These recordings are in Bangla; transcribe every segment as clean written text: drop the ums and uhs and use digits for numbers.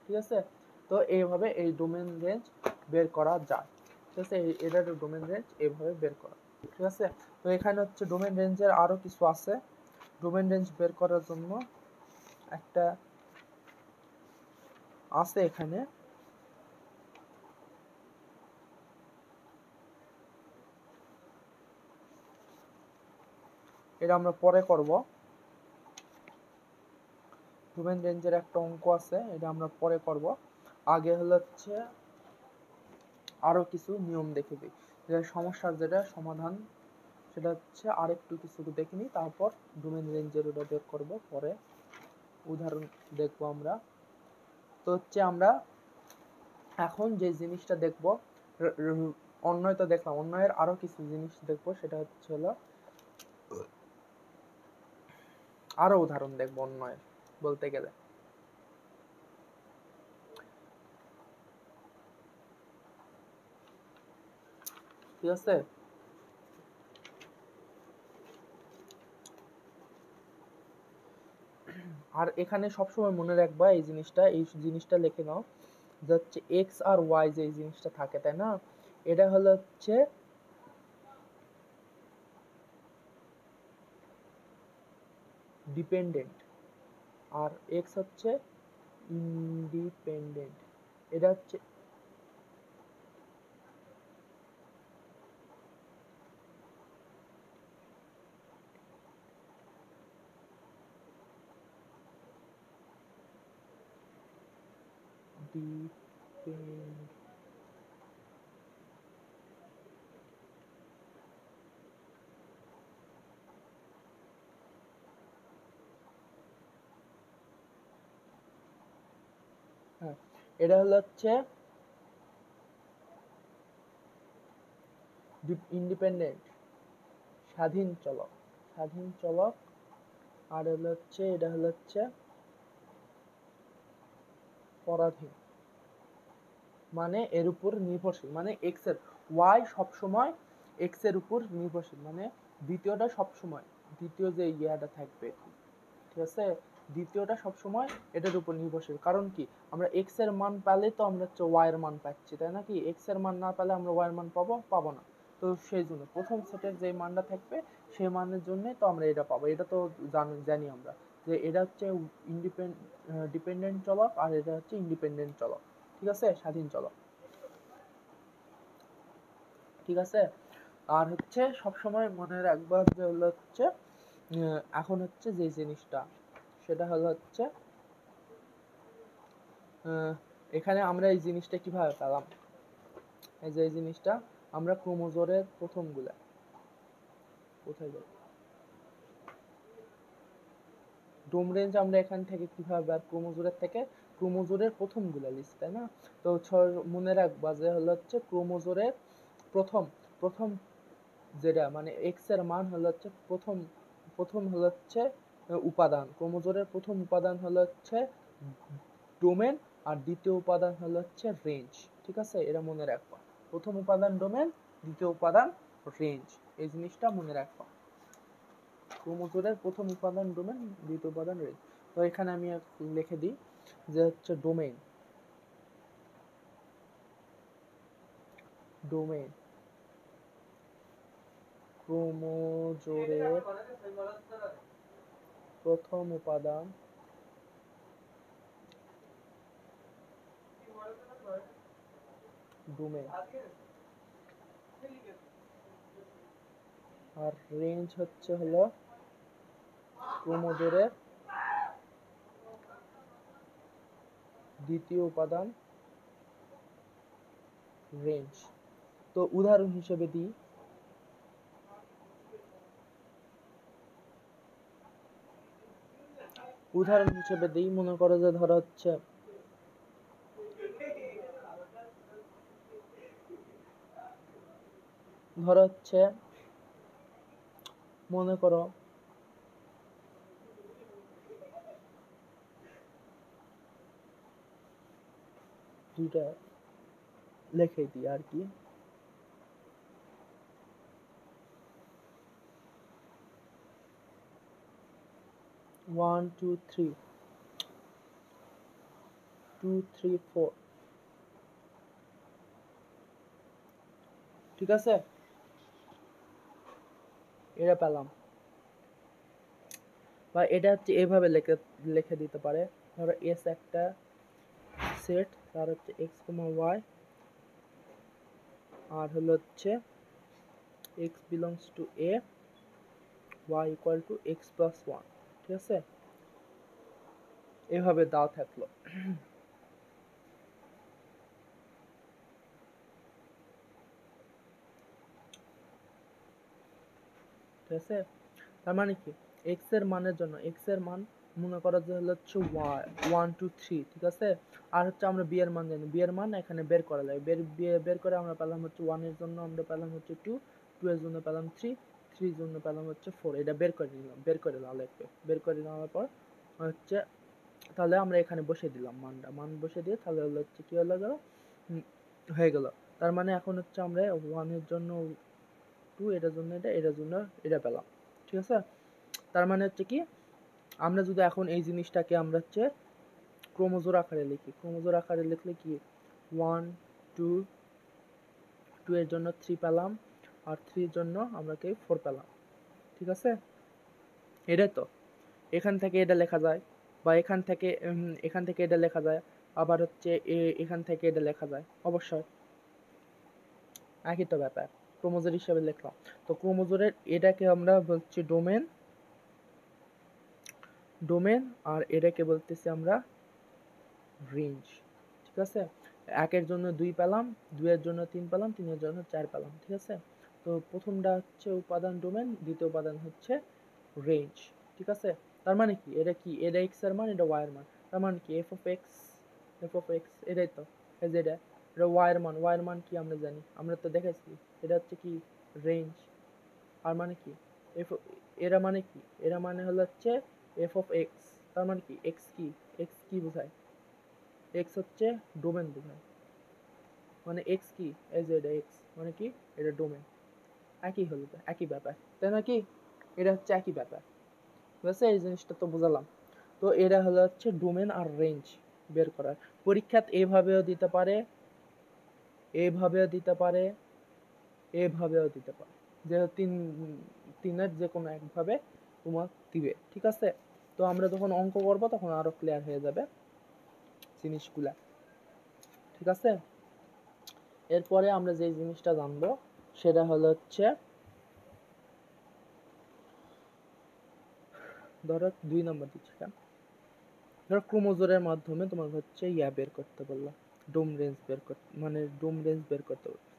ঠিক আছে। তো এইভাবে এই ডোমেন রেঞ্জ বের করা যায়। ঠিক আছে, এটা ডোমেন রেঞ্জ এইভাবে বের করা। ঠিক আছে, তো এখানে হচ্ছে ডোমেন রেঞ্জের আরো কিছু আছে। ডোমেন রেঞ্জ বের করার জন্য একটা আছে এখানে, এটা আমরা পরে করব। ডোমেন রেঞ্জের একটা অঙ্ক আছে, এটা আমরা পরে করব। আগে হচ্ছে আরো কিছু নিয়ম দেখে দিই, যে সমস্যার যেটা সমাধান সেটা হচ্ছে আরেকটু কিছু দেখে নিই, তারপর ডোমেন রেঞ্জের ওটা বের করব, পরে উদাহরণ দেখব আমরা। তো হচ্ছে আমরা এখন যে জিনিসটা দেখব, অন্যয় তো দেখলাম, অন্যয়ের আরো কিছু জিনিস দেখব, সেটা হচ্ছে হলো আরো উদাহরণ দেখব অন্যয়ের বলতে গেলে। ঠিক আছে, আর এখানে সবসময় মনে রাখবা এই জিনিসটা লিখে নাও, যে হচ্ছে এক্স আর ওয়াই যে জিনিসটা থাকে, তাই না, এটা হচ্ছে ডিপেন্ডেন্ট আর এক্স হচ্ছে ইন্ডিপেন্ডেন্ট। এটা হচ্ছে ডিপেন্ড হ্যাঁ, এটা হচ্ছে ইন্ডিপেন্ডেন্ট স্বাধীন চলক, স্বাধীন চলক। আর হচ্ছে এটা হচ্ছে পরাধীন, মানে এর উপর নির্ভরশীল, মানে এক্স এর ওয়াই সবসময় এক্স এর উপর নির্ভরশীল, মানে দ্বিতীয়টা সবসময়, দ্বিতীয় যে ইয়াটা থাকবে, ঠিক আছে, দ্বিতীয়টা সবসময় এটার উপর নির্ভরশীল। কারণ কি, আমরা এক্স এর মান পেলে তো আমরা হচ্ছে ওয়াই এর মান পাচ্ছি, তাই না, কি এক্স এর মান না পেলে আমরা ওয়াই এর মান পাবো না। তো সেই জন্য প্রথম সেটের যে মানটা থাকবে সেই মানের জন্য তো আমরা এটা পাবো। এটা তো জানি আমরা যে এটা হচ্ছে ডিপেন্ডেন্ট চলক আর এটা হচ্ছে ইন্ডিপেন্ডেন্ট চলক। ঠিক আছে, স্বাধীন চলক। ঠিক আছে, আর হচ্ছে সবসময় মনে রাখবা যে হচ্ছে এখন হচ্ছে যে জিনিসটা, সেটা হচ্ছে এখানে আমরা এই জিনিসটা কিভাবে পেলাম, এই যে এই জিনিসটা আমরা ক্রোমোজোমের প্রথমগুলা কোথায় গেল, ডোম রেঞ্জ আমরা এখান থেকে কিভাবে, আর ক্রোমোজোমের থেকে ক্রোমোজোমের প্রথমগুলা লিখছি, তাই না। তো মনে রাখবা যে হচ্ছে ক্রোমোজোমের প্রথম প্রথম যেটা মানে এক্স এর মান হচ্ছে প্রথম প্রথম হচ্ছে উপাদান, ক্রোমোজোমের প্রথম উপাদান হচ্ছে ডোমেন, আর দ্বিতীয় উপাদান হচ্ছে রেঞ্জ। ঠিক আছে, এটা মনে রাখবা, প্রথম উপাদান ডোমেন, দ্বিতীয় উপাদান রেঞ্জ, এই জিনিসটা মনে রাখবা। ক্রোমোজোমের প্রথম উপাদান ডোমেন, দ্বিতীয় উপাদান রেঞ্জ। তো এখানে আমি লিখে দিই যে হচ্ছে ডোমেন, ডোমেন ক্রোমোজোমের প্রথম উপাদান ডোমেন, আর রেঞ্জ হলো ক্রোমোজোমের দ্বিতীয় উপাদান রেঞ্জ। তো উদাহরণ হিসেবে দিই, মনে করো যে ধরো হচ্ছে মনে করো দুইটা লিখে দিই আর কি, 1 2 3 2 3 4, ঠিক আছে? এটা পেলাম। বা এটা হচ্ছে এভাবে লিখে দিতে পারে, ধরো এস একটা সেট, তার হচ্ছে এক্স কমা ওয়াই, আর হলো হচ্ছে X belongs to A, Y equal to X plus one, ঠিক আছে? এভাবে দাও থাকলো। ঠিক আছে? তার মানে কি, এক্স এর মানের জন্য এক্স এর মান মনে করা যে হচ্ছে ওয়ান টু থ্রি, ঠিক আছে? আর হচ্ছে আমরা বি এর মান জানি, বি এর মান এখানে বের করা যায়, বের করে আমরা পেলাম হচ্ছে ওয়ান এর জন্য আমরা পেলাম হচ্ছে টু, টু এর জন্য পেলাম থ্রি, থ্রি এর জন্য পেলাম হচ্ছে ফোর। এটা বের করে নিলাম, বের করে নাও লিখবে, বের করে নেওয়ার পর হচ্ছে তাহলে আমরা এখানে বসে দিলাম মানটা, মান বসে দিয়ে তাহলে হচ্ছে কি হলো গেল, হয়ে গেল। তার মানে এখন হচ্ছে আমরা ওয়ান এর জন্য টু, এটার জন্য এটা, এটার জন্য এটা পেলাম, ঠিক আছে? তার মানে হচ্ছে কি, আমরা যদি এখন এই জিনিসটাকে আমরা হচ্ছে ক্রোমোজোর আকারে লিখি, ক্রোমোজোর আকারে লিখলে কি, ওয়ান টু, টু এর জন্য থ্রি পেলাম, আর থ্রির জন্য আমরা কি ফোর পেলাম, ঠিক আছে? এটাই তো, এখান থেকে এটা লেখা যায়, বা এখান থেকে এটা লেখা যায়, আবার হচ্ছে এখান থেকে এটা লেখা যায়, অবশ্যই একই তো ব্যাপার। ক্রোমোজোর হিসাবে লিখলাম, তো ক্রোমোজোরের এটাকে আমরা বলছি ডোমেন, ডোমেন, আর এটাকে বলতেছি আমরা রেঞ্জ, ঠিক আছে? একের জন্য দুই পেলাম, দুইয়ের জন্য তিন পেলাম, তিনের জন্য চার পেলাম, ঠিক আছে? তো প্রথমটা হচ্ছে উপাদান ডোমেন, দ্বিতীয় উপাদান হচ্ছে রেঞ্জ, ঠিক আছে? তার মানে কি, এটা কি, এটা এক্স এর মান, এটা ওয়াই এর মান, তার মানে কি এফ অফ এক্স এটাই তো, এই যে এটা ওয়াই এর মান, ওয়াই এর মান কি আমরা জানি, আমরা তো দেখেছি, এটা হচ্ছে কি রেঞ্জ। আর মানে কি এফ, এরা মানে কি, এরা মানে হলো হচ্ছে এফ অফ এক্স, তার মানে কি এক্স কি, এক্স কি বোঝায়, এক্স হচ্ছে ডোমেন বোঝায়, মানে এক্স কি, এই যে এটা এক্স মানে কি, এটা ডোমেন, একই হলো, একই ব্যাপার, তাই নাকি? এটা হচ্ছে একই ব্যাপার, বুঝছে? এই জিনিসটা তো বুঝালাম। তো এটা হলো হচ্ছে ডোমেন আর রেঞ্জ বের করার। পরীক্ষাত এভাবেও দিতে পারে, এভাবেও দিতে পারে, এভাবেও দিতে পারে, যে তিনের যে কোনো একভাবে তোমার দিবে, ঠিক আছে? তো আমরা যখন অঙ্ক করবো তখন আরো ক্লিয়ার হয়ে যাবে জিনিসগুলা, ঠিক আছে? এরপরে আমরা যে জিনিসটা জানবো সেটা হলো হচ্ছে, ধরো 2 নম্বর দিচ্ছি, ধরো ক্রোমোজোরের মাধ্যমে তোমার হচ্ছে ইয়া বের করতে বললো, ডোম রেঞ্জ বের করতে, মানে ডোম রেঞ্জ বের করতে বললো।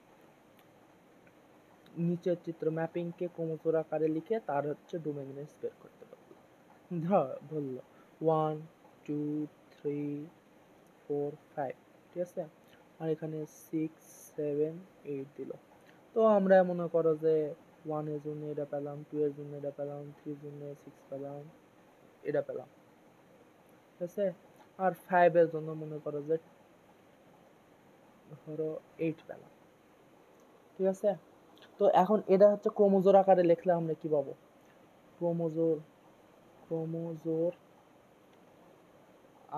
নিচের চিত্র ম্যাপিংকে ক্রোমোজোর আকারে লিখে তার হচ্ছে ডোমেন রেঞ্জ বের করতে বললো। বললো 1 2 3 4 5, ঠিক আছে? আর এখানে 6 7 8 দিল। তো আমরা মনে করো যে 1 এর জন্য এটা পেলাম, 2 এর জন্য এটা পেলাম, 3 এর জন্য 6 পেলাম, এটা পেলাম, ঠিক আছে? আর 5 এর জন্য মনে করো যে ধরো 8 পেলাম, ঠিক আছে? তো এখন এটা হচ্ছে ক্রোমোজোর আকারে লিখলে আমরা কি পাবো, ক্রোমোজোর, ক্রোমোজোর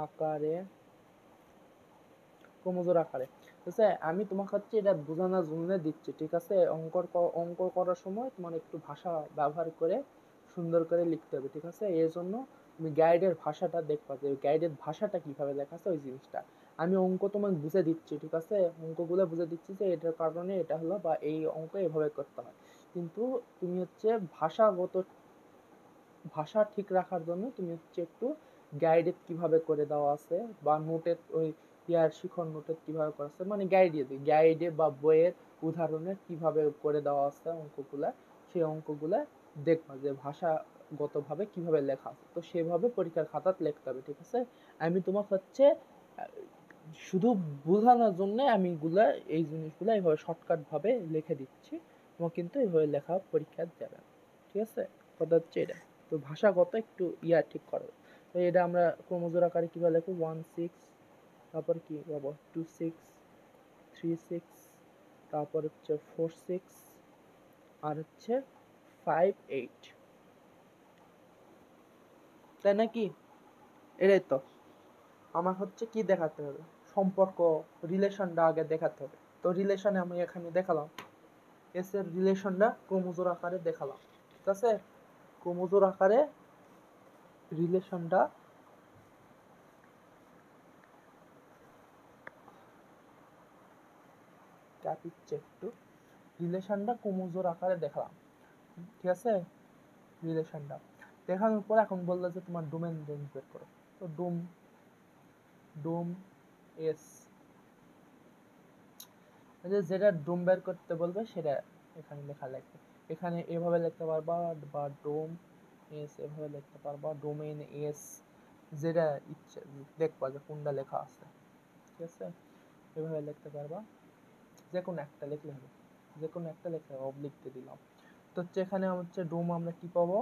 আকারে, ক্রোমোজোর আকারে, ঠিক আছে? আমি তোমাকে হচ্ছে এটা বোঝানোর জন্য দিচ্ছি, ঠিক আছে? অঙ্ক করার সময় তোমার একটু ভাষা ব্যবহার করে সুন্দর করে লিখতে হবে, ঠিক আছে? এর জন্য তুমি গাইডের ভাষাটা দেখবা, যে গাইডের ভাষাটা কিভাবে লেখাছে ওই জিনিসটা। আমি অঙ্ক তোমাকে বুঝে দিচ্ছি, ঠিক আছে? অঙ্কগুলো বুঝে দিচ্ছি যে এটার কারণে এটা হলো, বা এই অঙ্ক এভাবে করতে হয়, কিন্তু তুমি হচ্ছে ভাষা ঠিক রাখার জন্য তুমি হচ্ছে একটু গাইডে কিভাবে করে দেওয়া আছে, বা নোটের ওই ইয়ার শিখন নোটে কিভাবে করা আছে, মানে গাইডে বা বইয়ের উদাহরণে কিভাবে করে দেওয়া আছে অঙ্কগুলা, সেই অঙ্কগুলা দেখবা যে ভাষাগতভাবে কিভাবে লেখা আছে, তো সেভাবে পরীক্ষার খাতাত লিখতে হবে, ঠিক আছে? আমি তোমাকে হচ্ছে শুধু বোঝানোর জন্য আমি এই জিনিসগুলা এইভাবে শর্টকাট ভাবে লিখে দিচ্ছি, তোমার কিন্তু এইভাবে লেখা পরীক্ষা যাবে, ঠিক আছে? কথা হচ্ছে এটা। তো ভাষাগত একটু ঠিক করো। তো এটা আমরা ক্রোমোজোর আকারে কিভাবে লিখবো, 1 6, তারপর কি পাবো 2 6 3 6, তারপর হচ্ছে 4 6, আর হচ্ছে 5 8, তাই নাকি? এটাই তো। আমার হচ্ছে কি দেখাতে হবে, সম্পর্ক, রিলেশনটা আগে দেখাতে হবে। তো রিলেশনে আমি এখানে দেখালাম, এস এর রিলেশনটা ক্রোমোজোর আকারে দেখালাম, ঠিক আছে। ক্রোমোজোর আকারে রিলেশনটা একটু রিলেশনটা ক্রোমোজোর আকারে দেখালাম, ঠিক আছে। রিলেশনটা দেখানোর পর এখন বললো যে তোমার ডোমেন রেঞ্জ বের করো। তো ডোম এস, যেটা ডোম বের করতে বলবে সেটা এখানে লেখা লাগবে। এখানে এভাবে লিখতে পারবা, বা ডোম এস এভাবে লিখতে পারবা, ডোমেন এস, যেটা ইচ্ছে দেখবা যে কোনটা লেখা আছে, ঠিক আছে। এভাবে লিখতে পারবা, যে কোনো একটা লিখলে হবে, যে কোনো একটা লিখলে অবলিক দিয়ে দিলাম। তো হচ্ছে এখানে হচ্ছে ডোম আমরা কি পাবো,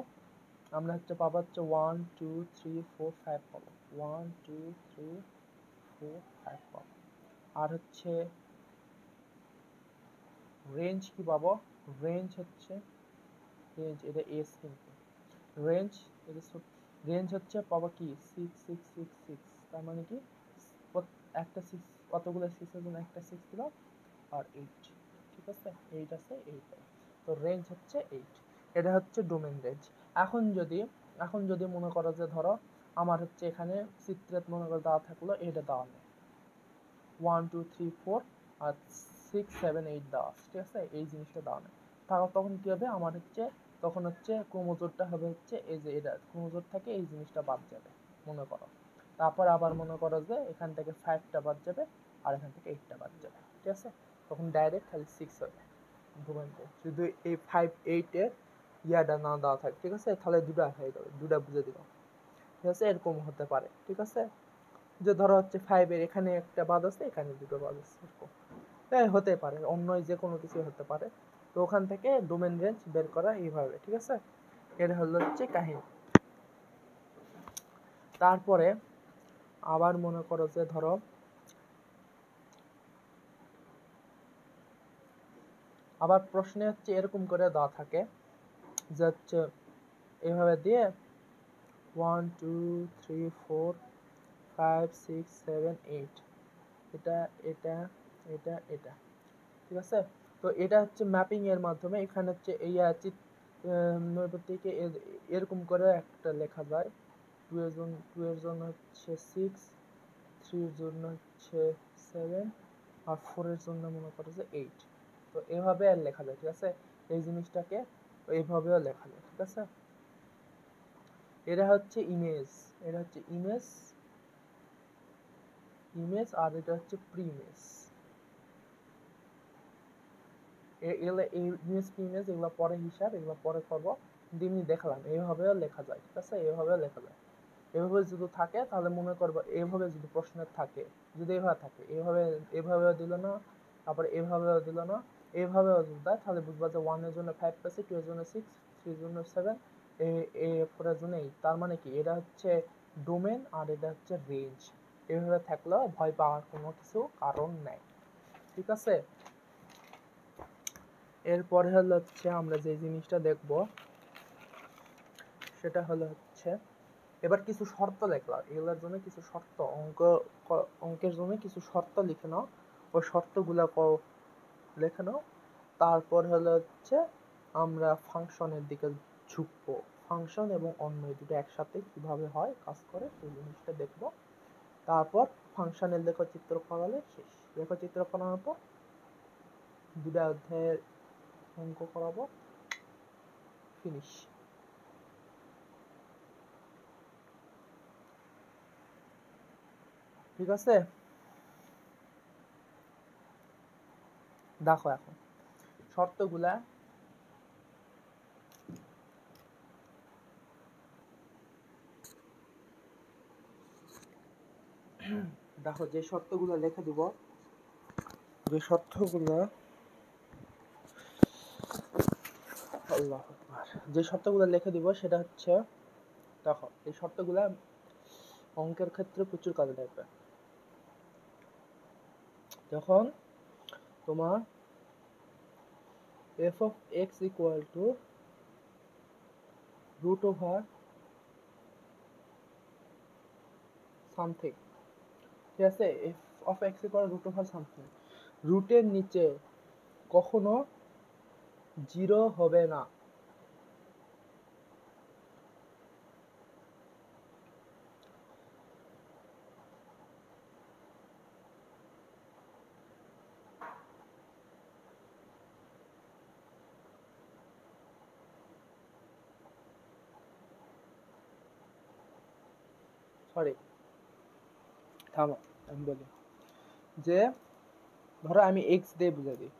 আমরা হচ্ছে পাবো হচ্ছে 1 2 3 4 5 পাবো, 1 2 3 4 5 পাবো। আর হচ্ছে রেঞ্জ কি পাবো, রেঞ্জ হচ্ছে রেঞ্জ, এটা এস কিন্তু রেঞ্জ, এটা রেঞ্জ হচ্ছে পাবো কি 6 6 6 6, তার মানে কি একটা 6, কতগুলো 6 এর জন্য একটা 6 দিলাম, আর 8, ঠিক আছে, 8 আছে 8, তো রেঞ্জ হচ্ছে 8। এটা হচ্ছে ডোমেন রেঞ্জ। এখন যদি মনে করো যে ধরো আমার হচ্ছে এখানে চিত্রে মনে করো দেওয়া থাকলো, এটা দেওয়া নেই, 1 2 3 4 আর 6 7 8 দেওয়া, ঠিক আছে, এই জিনিসটা দেওয়া নেই। তখন কি হবে, আমার হচ্ছে তখন হচ্ছে ক্রোমোজোরটা হবে হচ্ছে এই যে এটা ক্রোমোজোর থেকে এই জিনিসটা বাদ যাবে মনে করো। তারপর আবার মনে করো যে এখান থেকে 5টা বাদ যাবে, আর এখান থেকে 8টা বাদ যাবে, ঠিক আছে। তখন ডাইরেক্ট খালি 6 হবে ডোমেনটা। যদি এই 5 8 এর ইয়াটা না দেওয়া থাকে, ঠিক আছে, তাহলে দুটা হয়ে যাবে, দুটা বুঝে দিলাম, ঠিক আছে। এরকম হতে পারে, ঠিক আছে, যে ধরো হচ্ছে 5 এর এখানে একটা বাদ আছে, এখানে দুটো বাদ আছে, এরকম হতে পারে, অন্য যে কোনো কিছু হতে পারে। তো ওখান থেকে ডোমেন রেঞ্জ বের করা এইভাবে, ঠিক আছে। এটা হলো হচ্ছে কাহিনী। তারপরে আবার মনে করো যে ধরো আবার প্রশ্নে হচ্ছে এরকম করে দেওয়া থাকে যে হচ্ছে এভাবে দিয়ে 1 2 3 4 5 6 7 8, এটা এটা এটা এটা, ঠিক আছে। তো এটা হচ্ছে ম্যাপিং এর মাধ্যমে, এখানে হচ্ছে এই নৈপতিকে এরকম করে একটা লেখা যায়, 2 এর জন্য হচ্ছে 6, 3 এর জন্য হচ্ছে 7, আর 4 এর জন্য মনে করো যে 8। তো এভাবে আর লেখা যায়, ঠিক আছে, এই জিনিসটাকে এইভাবেও লেখা যায়, ঠিক আছে। এটা হচ্ছে ইমেজ, এটা হচ্ছে ইমেজ ইমেজ আর এটা হচ্ছে প্রিমেজ। এগুলো এই ইমেজ প্রিমেজ এগুলো পরে হিসাব, এগুলো পরে করবো, দিনই দেখালাম এইভাবেও লেখা যায়, ঠিক আছে, এইভাবেও লেখা যায়। এভাবে যদি থাকে তাহলে মনে করবো, এইভাবে যদি প্রশ্নের থাকে, যদি এভাবে থাকে, এভাবেও দিল না, তারপরে এভাবেও দিল না, এইভাবেও যদি দেয়, তাহলে বুঝবা যে 1 এর জন্য 5 পাইছে, 2 এর জন্য 6, 3 এর জন্য 7, 4 এর জন্য 8। তার মানে কি, এটা হচ্ছে ডোমেন আর এটা হচ্ছে রেঞ্জ। এভাবে থাকলেও ভয় পাওয়ার কোনো কিছু কারণ নাই, ঠিক আছে। এরপরে হচ্ছে আমরা যে জিনিসটা দেখব সেটা হলো হচ্ছে এবার কিছু শর্ত লিখলাম, এগুলোর জন্য কিছু শর্ত, অঙ্কের জন্য কিছু শর্ত লিখে নাও, ওই শর্তগুলো লিখে নাও। তারপর হচ্ছে আমরা ফাংশনের দিকে ঝুঁকবো, ফাংশন এবং অন্য দুটো একসাথে কিভাবে হয় কাজ করে সেই জিনিসটা দেখব। তারপর ফাংশনের লেখচিত্র করালে শেষ, লেখচিত্র করানোর পর দুটা অধ্যায়ের অঙ্ক করাবো, ফিনিশ। ঠিক আছে, দেখো এখন শর্তগুলা দেখো, যে শর্তগুলো লিখে দিব, যে শর্তগুলো আল্লাহ আকবার, যে শর্তগুলো লিখে দিব সেটা হচ্ছে, দেখো এই শর্তগুলা অঙ্কের ক্ষেত্রে প্রচুর কাজে লাগবে। যখন তোমার f of x equal to root over something, ঠিক আছে, F of X equal root over something, রুটের নিচে কখনো জিরো হবে না। সরি, থামো, আমি বলি যে ধরো আমি এক্স দিয়ে বুঝাই দিই,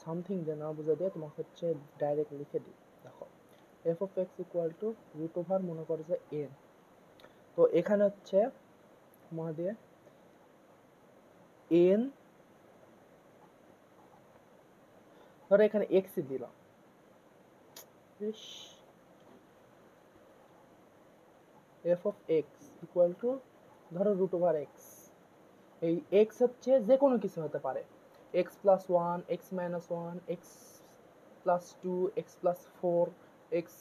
সামথিং দিয়ে না বুঝাই দিয়ে তোমাকে হচ্ছে ডাইরেক্ট লিখে দিই। দেখো F of X equal to root over মনে করো যে এন, তো এখানে হচ্ছে মনে দিয়ে এন, ধরো এখানে এক্স দিলাম, F of X equal to ধরো রুট ওভার এক্স, এই এক্স হচ্ছে যে কোনো কিছু হতে পারে, X plus one, X minus one, X plus two, X plus four, X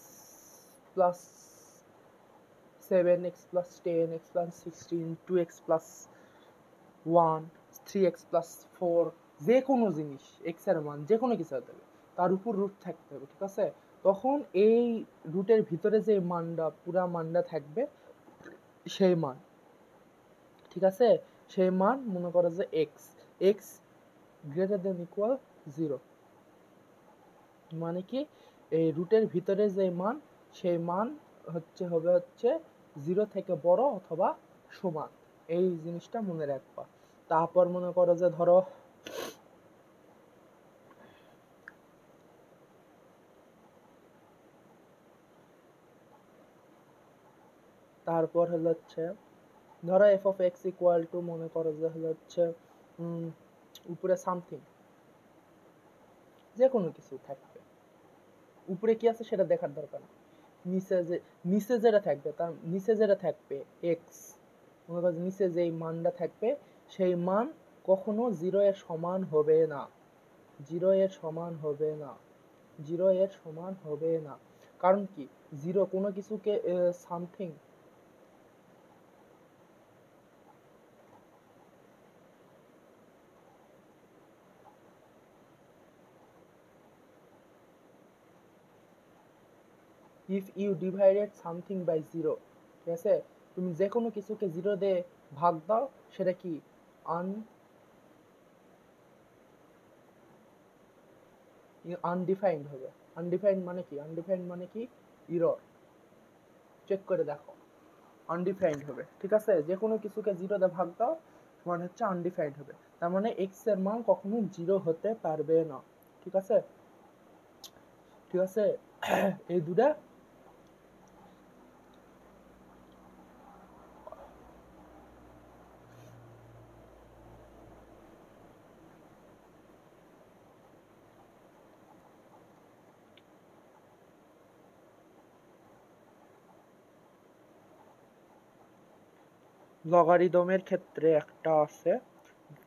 plus seven, X plus ten, X plus sixteen, two X plus one, three X plus four, যে কোনো জিনিস এক্স এর মান যে কোনো কিছু হতে হবে, তার উপর রুট থাকতে হবে। ঠিক আছে, তখন এই রুটের ভিতরে যে মানটা পুরা মানটা থাকবে সেই মান, ঠিক আছে, সেই মান মনে করো যে x, x greater than equal zero, মানে কি এই রুটের ভিতরে যে মান সেই মান হবে হচ্ছে জিরো থেকে বড় অথবা সমান, এই জিনিসটা মনে রাখবা। তারপর মনে করো যে ধরো তারপর হচ্ছে ধরো F of X equal two মনে করো যে হচ্ছে উপরে সামথিং যে কোনো কিছু থাকবে, উপরে কি আছে সেটা দেখার দরকার না, নিচে যেটা থাকবে তার নিচে যেটা থাকবে এক্স, মনে করো নিচে যেই মানটা থাকবে সেই মান কখনো জিরো এর সমান হবে না, জিরো এর সমান হবে না, জিরো এর সমান হবে না। কারণ কি জিরো কোনো কিছুকে something, if you divided something by zero, ঠিক আছে, তুমি যে কোনো কিছুকে জিরো দিয়ে ভাগ দাও সেটা কি আনডিফাইন্ড হবে। আনডিফাইন্ড মানে কি, আনডিফাইন্ড মানে কি ইরর, চেক করে দেখো, আনডিফাইন্ড হবে। ঠিক আছে, যে কোনো কিছুকে জিরো দিয়ে ভাগ দাও মানে হচ্ছে আনডিফাইন্ড হবে, তার মানে এক্স এর মান কখনো জিরো হতে পারবে না। ঠিক আছে, ঠিক আছে, এই দুটা লগারিদমের ক্ষেত্রে একটা আছে,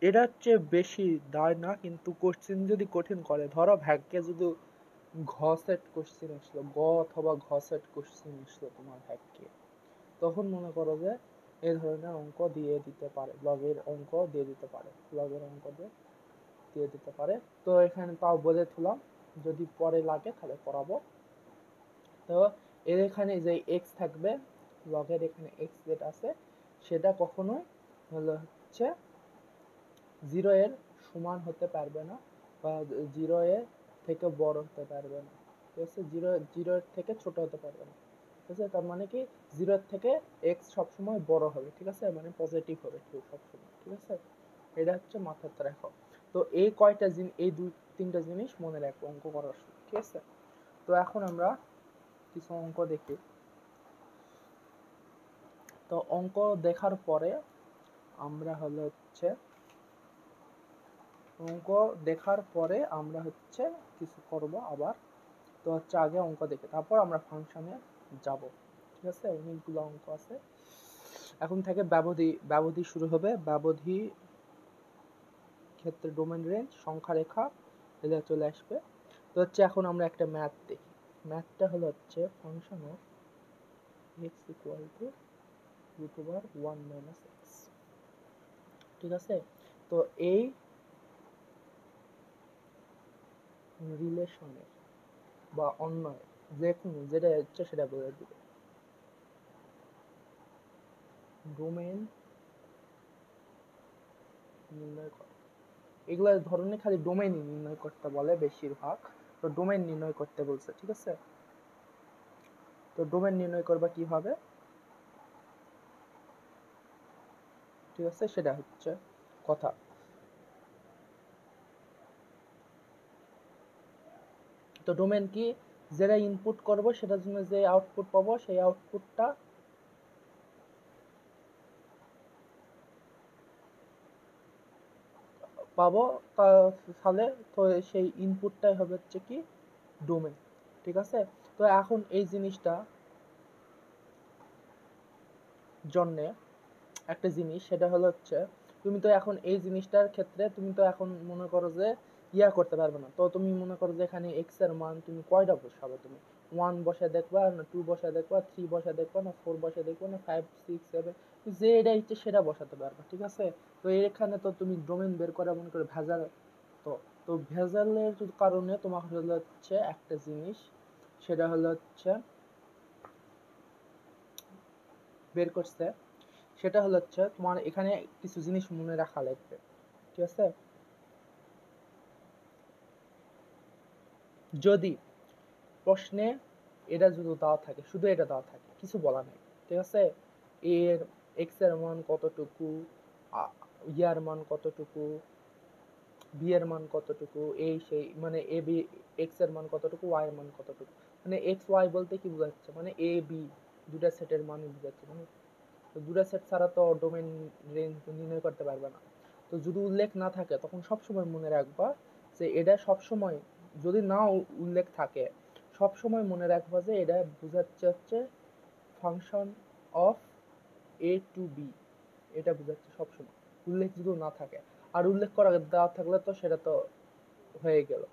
এটা হচ্ছে বেশি দায় না, কিন্তু কোশ্চেন যদি কঠিন করে, ধরো ভাগ্যে যদি ঘ সেট কোশ্চেন আসলো, গ অথবা ঘ সেট কোশ্চেন আসলো তোমার ভাগ্যে, তখন মনে করো যে এই ধরনের অঙ্ক দিয়ে দিতে পারে, লগের অঙ্ক দিয়ে দিতে পারে, লগের অঙ্ক দিয়ে দিতে পারে। তো এখানে তাও বলে দিলাম, যদি পরে লাগে তাহলে পড়াবো। তো এর এখানে যে এক্স থাকবে, লগের এখানে এক্স যেটা আছে সেটা কখনোই হচ্ছে জিরো এর সমান হতে পারবে না, বা জিরো এর থেকে বড় হতে পারবে না। ঠিক আছে, জিরো এর থেকে ছোট হতে পারবে না। ঠিক আছে, তার মানে কি জিরো এর থেকে এক্স সবসময় বড় হবে। ঠিক আছে, মানে পজিটিভ হবে সবসময়। ঠিক আছে, এটা হচ্ছে মাথাতে রাখো। তো এই কয়টা জিনিস, এই দুই তিনটা জিনিস মনে রাখো অঙ্ক করার সময়। ঠিক আছে, তো এখন আমরা কিছু অঙ্ক দেখি। তো অঙ্ক দেখার পরে আমরা হচ্ছে অঙ্ক দেখার পরে আমরা হচ্ছে কিছু করব আবার। তো হচ্ছে আগে অঙ্ক দেখে তারপর আমরা ফাংশনে যাব। ঠিক আছে, অনেকগুলো অঙ্ক আছে। এখন থেকে ব্যবধি শুরু হবে, ব্যবধি ক্ষেত্রে ডোমেন রেঞ্জ সংখ্যা রেখা এটা চলে আসবে। তো হচ্ছে এখন আমরা একটা ম্যাথ দেখি। ম্যাথটা হলো হচ্ছে function of x equal to root over 1 minus X. ঠিক আছে, তো এই রিলেশনের বা অন্যয় যে কোনো যেটা ইচ্ছে সেটা বলে দিবে। ডোমেন নির্ণয় করা, এগুলা ধরনের খালি ডোমেইন নির্ণয় করতে বলে বেশিরভাগ, তো ডোমেইন নির্ণয় করতে বলছে। ঠিক আছে, তো ডোমেইন নির্ণয় করবা কিভাবে, ঠিক আছে, সেটা হচ্ছে কথা। তো ডোমেইন কি, যেটা ইনপুট করব সেটার জন্য যে আউটপুট পাবো সেই আউটপুটটা পাবো তাহলে তো সেই ইনপুটটাই হবে হচ্ছে কি ডোমেইন। ঠিক আছে, তো এখন এই জিনিসটা জন্যে একটা জিনিস, সেটা হলো হচ্ছে তুমি তো এখন এই জিনিসটার ক্ষেত্রে তুমি তো এখন মনে করো যে ইয়া করতে পারবে না, তো তুমি মনে করো যে এখানে এক্স এর মান তুমি কয়টা বসাবে, তুমি 1 বসে দেখবা না 2 বসে দেখবা, 3 বসে দেখবা না 4 বসে দেখবা না 5 6 7, যে এটা ইচ্ছে সেটা বসাতে পারবা। ঠিক আছে, তো এখানে তো তুমি ডোমেইন বের করা মনে করে ভেজাল, তো তো ভেজালের কারণে তোমার হলো হচ্ছে একটা জিনিস, সেটা হলো হচ্ছে বের করছে, সেটা হলো হচ্ছে তোমার এখানে কিছু জিনিস মনে রাখা লাগবে। ঠিক আছে, যদি প্রশ্নে এটা যদি দেওয়া থাকে, শুধু এটা দেওয়া থাকে, কিছু বলা নেই, ঠিক আছে, এর এক্স এর মান কতটুকু, ইয়ার মান কতটুকু, বি এর মান কতটুকু, এই সেই মানে এ বি, এক্স এর মান কতটুকু, ওয়াই এর মান কতটুকু, মানে এক্স ওয়াই বলতে কি বোঝাচ্ছে, মানে এ বি দুটা সেটের মান বোঝাচ্ছে, মানে তো দুটা সেট ছাড়া তো ডোমেইন রেঞ্জ নির্ণয় করতে পারবে না। তো যদি উল্লেখ না থাকে তখন সবসময় মনে রাখবা যে এটা সবসময়, যদি না উল্লেখ থাকে সবসময় মনে রাখবা যে এটা বোঝাচ্ছে হচ্ছে function of A to B, এটা বোঝাচ্ছে সবসময়, উল্লেখ যদি না থাকে। আর উল্লেখ করা দেওয়া থাকলে তো সেটা তো হয়ে গেল।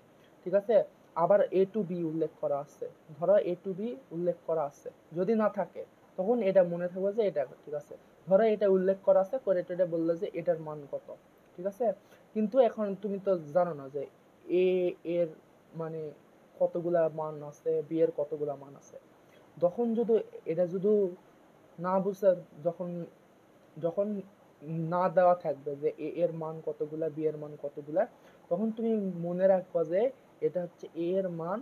ঠিক আছে, আবার এ টু বি উল্লেখ করা আছে, ধরো এ টু বি উল্লেখ করা আছে, যদি না থাকে তখন এটা মনে থাকবে যে এটা, ঠিক আছে, ধরো এটা উল্লেখ করা আছে করে এটা বললো যে এটার মান কত। ঠিক আছে, কিন্তু এখন তুমি তো জানো না যে এ এর মানে কতগুলা মান আছে, বি এর কতগুলা মান আছে, তখন যদি এটা যদি না বুঝে, যখন যখন না দেওয়া থাকবে যে এ এর মান কতগুলা বি এর মান কতগুলা, তখন তুমি মনে রাখবা যে এটা হচ্ছে এ এর মান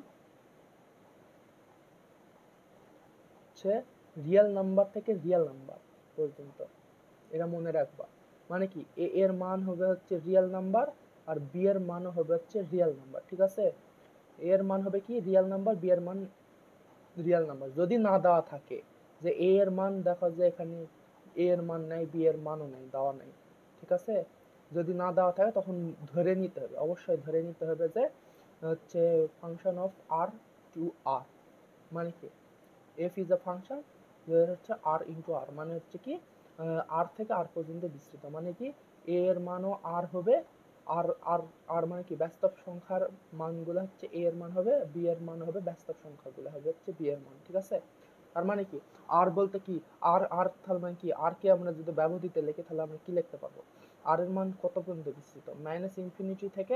হচ্ছে রিয়েল নাম্বার থেকে রিয়েল নাম্বার পর্যন্ত, এটা মনে রাখবা। মানে কি এ এর মান হবে হচ্ছে রিয়েল নাম্বার আর বি এর মানও হবে হচ্ছে রিয়েল নাম্বার। ঠিক আছে, এ এর মান হবে কি রিয়েল নাম্বার, বি এর মান রিয়েল নাম্বার, যদি না দেওয়া থাকে যে এ এর মান, দেখা যায় এখানে এ এর মান নাই, বি এর মানও নাই, দেওয়া নাই। ঠিক আছে, যদি না দেওয়া থাকে তখন ধরে নিতে হবে, অবশ্যই ধরে নিতে হবে যে হচ্ছে ফাংশন অফ আর টু আর, মানে কি এফ ইজ আ ফাংশন হচ্ছে আর ইন্টু আর, মানে হচ্ছে কি আর থেকে আর পর্যন্ত বিস্তৃত, মানে কি এ এর মানও আর হবে, আর আর আর মানে কি বাস্তব সংখ্যার মানগুলো হচ্ছে এ এর মান হবে, বি এর মান হবে, বাস্তব সংখ্যাগুলো হবে হচ্ছে বি এর মান। ঠিক আছে, তার মানে কি আর বলতে কি আর আর তার মানে কি আর কে আমরা যদি ব্যবধিতে লিখি তাহলে আমরা কি লিখতে পারবো, আর এর মান কত পর্যন্ত বিস্তৃত, মাইনাস ইনফিনিটি থেকে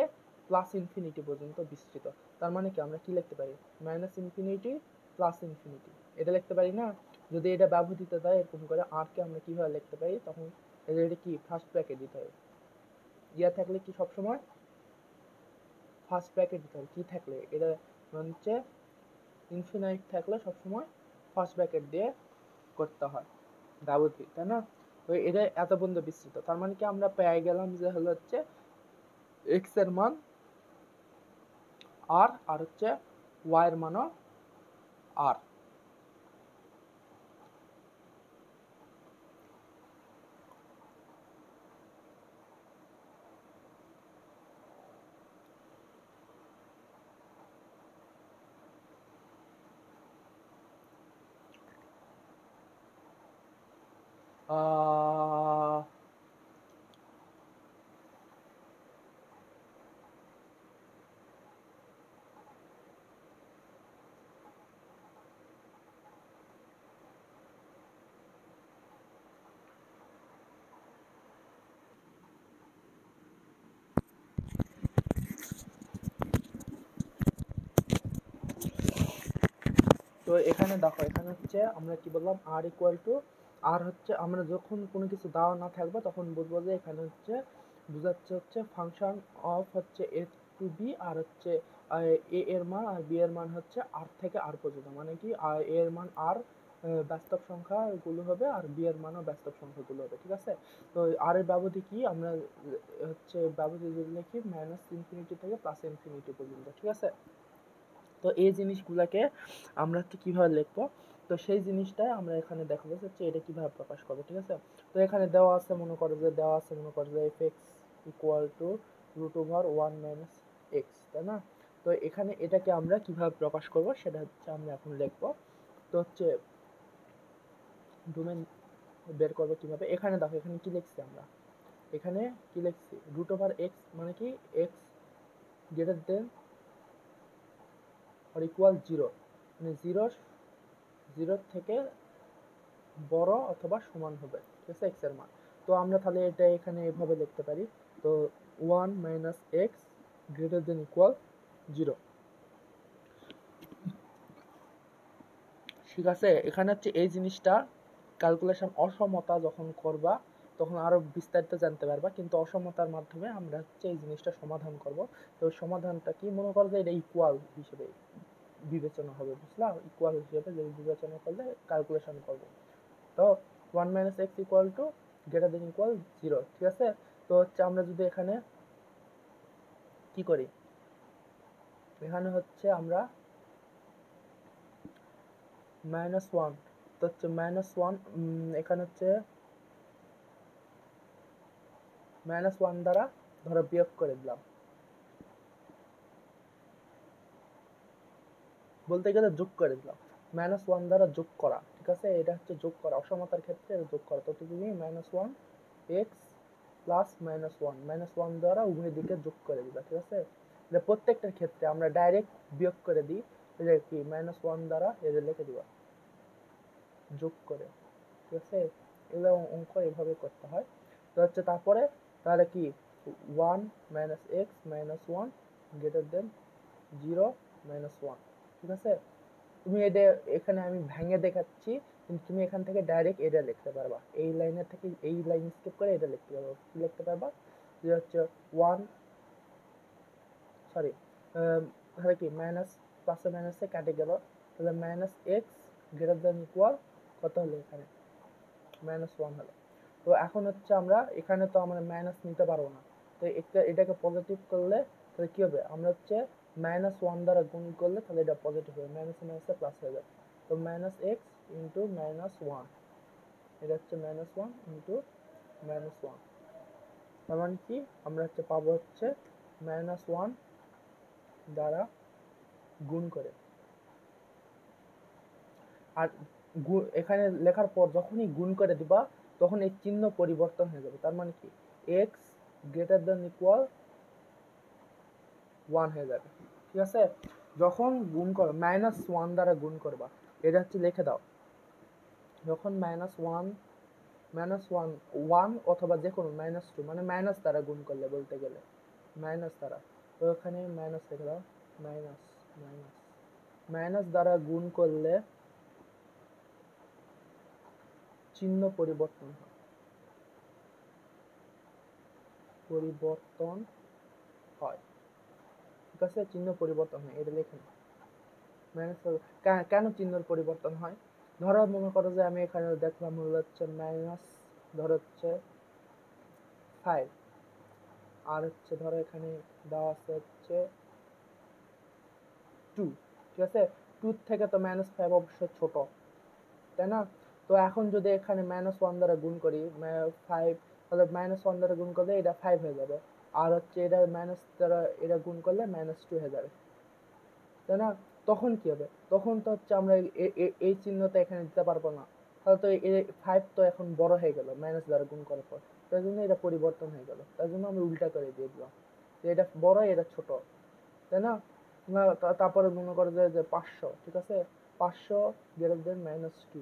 প্লাস ইনফিনিটি পর্যন্ত বিস্তৃত, তার মানে কি আমরা কি লিখতে পারি মাইনাস ইনফিনিটি প্লাস ইনফিনিটি, এটা লিখতে পারি না। যদি এটা ব্যবধিতে দেয় এরকম করে আর কে আমরা কিভাবে লিখতে পারি, তখন এটা কি ফার্স্ট ব্র্যাকেট দিতে হবে, ইয়া থাকলে কি সবসময় ফার্স্ট ব্র্যাকেট দিতে হবে, কি থাকলে এটা হচ্ছে ইনফিনাইট থাকলে সবসময় ফার্স্ট ব্র্যাকেট দিয়ে করতে হয় ব্যবধি, তাই না। তো এটা এত পর্যন্ত বিস্তৃত, তার মানে কি আমরা পেয়ে গেলাম যে হলো হচ্ছে এক্স এর মান আর আর হচ্ছে ওয়াই এর মানও আর। আহ তো এখানে দেখো, এখানে হচ্ছে আমরা কি বললাম, আর ইকুয়াল টু, আর হচ্ছে আমরা যখন কোনো কিছু দেওয়া না থাকবে তখন বুঝবো যে এখানে হচ্ছে বোঝাচ্ছে হচ্ছে ফাংশন অফ হচ্ছে এ টু বি, আর হচ্ছে এ এর মান আর বি এর মান হচ্ছে আর থেকে আর পর্যন্ত, মানে কি এ এর মান আর বাস্তব সংখ্যাগুলো হবে আর বি এর মানও বাস্তব সংখ্যাগুলো হবে, ঠিক আছে। তো আর এর ব্যবধি কি, আমরা হচ্ছে ব্যবধি যদি লিখি মাইনাস ইনফিনিটি থেকে প্লাস ইনফিনিটি পর্যন্ত, ঠিক আছে। তো এই জিনিসগুলোকে আমরা হচ্ছে কিভাবে লিখবো, তো সেই জিনিসটাই আমরা এখানে দেখাবো হচ্ছে এটা কিভাবে প্রকাশ করবো, ঠিক আছে। তো এখানে দেওয়া আছে, মনে করো যে F X equal to root over 1 minus X, তাই না। তো এখানে এটাকে আমরা কিভাবে প্রকাশ করব সেটা হচ্ছে আমরা এখন লিখবো। তো হচ্ছে ডোমেন বের করবো কিভাবে, এখানে দেখো এখানে কি লিখছি আমরা, এখানে কি লিখছি, রুট ওভার এক্স মানে কি x greater than or equal 0, মানে জিরোর থেকে বড় অথবা সমান হবে, ঠিক আছে, এক্স এর মান। তো আমরা তাহলে এটা এখানে এভাবে লিখতে পারি, তো 1 minus x greater than equal 0, ঠিক আছে। এখানে হচ্ছে এই জিনিসটা ক্যালকুলেশন অসমতা যখন করবা তখন আরো বিস্তারিত জানতে পারবা, কিন্তু অসমতার মাধ্যমে আমরা হচ্ছে এই জিনিসটা সমাধান করব। তো সমাধানটা কি, মনে করো যে এটা ইকুয়াল হিসেবে বিবেচনা হবে, বুঝলা, ইকুয়াল হিসেবে যদি বিবেচনা করলে ক্যালকুলেশন করব। তো 1 minus x equal two greater than equal 0, ঠিক আছে। তো হচ্ছে আমরা যদি এখানে কি করি, এখানে হচ্ছে আমরা -1, তো হচ্ছে -1, এখানে হচ্ছে -1 দ্বারা ধরো বিয়োগ করে দিলাম, বলতে গেলে যোগ করে দিলাম, -1 দ্বারা যোগ করা, ঠিক আছে, এটা হচ্ছে যোগ করা, অসমতার ক্ষেত্রে যোগ করা। তো তুমি -1 এক্স প্লাস -1 দ্বারা উভয় দিকে যোগ করে দিবা, ঠিক আছে। এটা প্রত্যেকটার ক্ষেত্রে আমরা ডাইরেক্ট বিয়োগ করে দিই, এটা কি -1 দ্বারা এটা লিখে দিবা যোগ করে, ঠিক আছে। এগুলো অঙ্ক এভাবে করতে হয়। তো হচ্ছে তারপরে তাহলে কি 1 minus x minus 1 greater than 0 -1, ঠিক আছে। তুমি এটা এখানে আমি ভেঙে দেখাচ্ছি, কিন্তু তুমি এখান থেকে ডাইরেক্ট এটা লিখতে পারবা, এই লাইনের থেকে এই লাইন স্কিপ করে এটা লিখতে পারবা, কি লিখতে পারবা, যে হচ্ছে 1 সরি তাহলে কি মাইনাস প্লাসে মাইনাসে কাটে গেল, তাহলে minus x greater than equal কত হলো, এখানে -1 হলো। তো এখন হচ্ছে আমরা এখানে তো আমরা মাইনাস নিতে পারবো না, তো এটাকে পজিটিভ করলে তাহলে কি হবে, আমরা হচ্ছে -1 দ্বারা গুণ করলে তাহলে এটা পজিটিভ হবে, মাইনাসে মাইনাসে প্লাস হয়ে যাবে। তো -x ইন্টু -1, এটা হচ্ছে -1 ইন্টু -1, তার মানে কি আমরা হচ্ছে পাবো হচ্ছে -1 দ্বারা গুণ করে, আর এখানে লেখার পর যখনই গুণ করে দিবা তখন এই চিহ্ন পরিবর্তন হয়ে যাবে, তার মানে কি x গ্রেটার দেন ইকুয়াল 1 হয়ে যাবে, ঠিক আছে। যখন গুণ করো -1 দ্বারা গুণ করবা, এটা হচ্ছে লিখে দাও, যখন -1 অথবা যে কোনো -2 মানে মাইনাস দ্বারা গুণ করলে, বলতে গেলে মাইনাস দ্বারা, তো এখানে মাইনাস লিখে দাও, মাইনাস মাইনাস মাইনাস দ্বারা গুণ করলে চিহ্ন পরিবর্তন হয়, ঠিক আছে, চিহ্ন পরিবর্তন হয়, এটা লিখে নাও। কেন চিহ্নের পরিবর্তন হয়, ধরো মনে করো যে আমি এখানে দেখলাম হলো হচ্ছে মাইনাস, ধরো হচ্ছে 5, আর হচ্ছে ধরো এখানে দেওয়া আছে হচ্ছে 2, ঠিক আছে। 2 থেকে তো -5 অবশ্যই ছোট, তাই না। তো এখন যদি এখানে -1 দ্বারা গুণ করি 5, তাহলে -1 দ্বারা গুণ করলে এটা 5 হয়ে যাবে, আর হচ্ছে এটা মাইনাস দ্বারা এটা গুণ করলে -2 হয়ে যাবে, তাই না। তখন কি হবে, তখন তো হচ্ছে আমরা এই চিহ্নটা এখানে দিতে পারবো না, তাহলে তো এই 5 তো এখন বড় হয়ে গেল মাইনাস দ্বারা গুণ করার পর, তাই জন্য এটা পরিবর্তন হয়ে গেল, তাই জন্য আমরা উল্টা করে দিয়ে দিলাম, যে এটা বড় এটা ছোট, তাই না। তারপরে মনে করো যে 500, ঠিক আছে, 500 গ্রেটার দেন -2,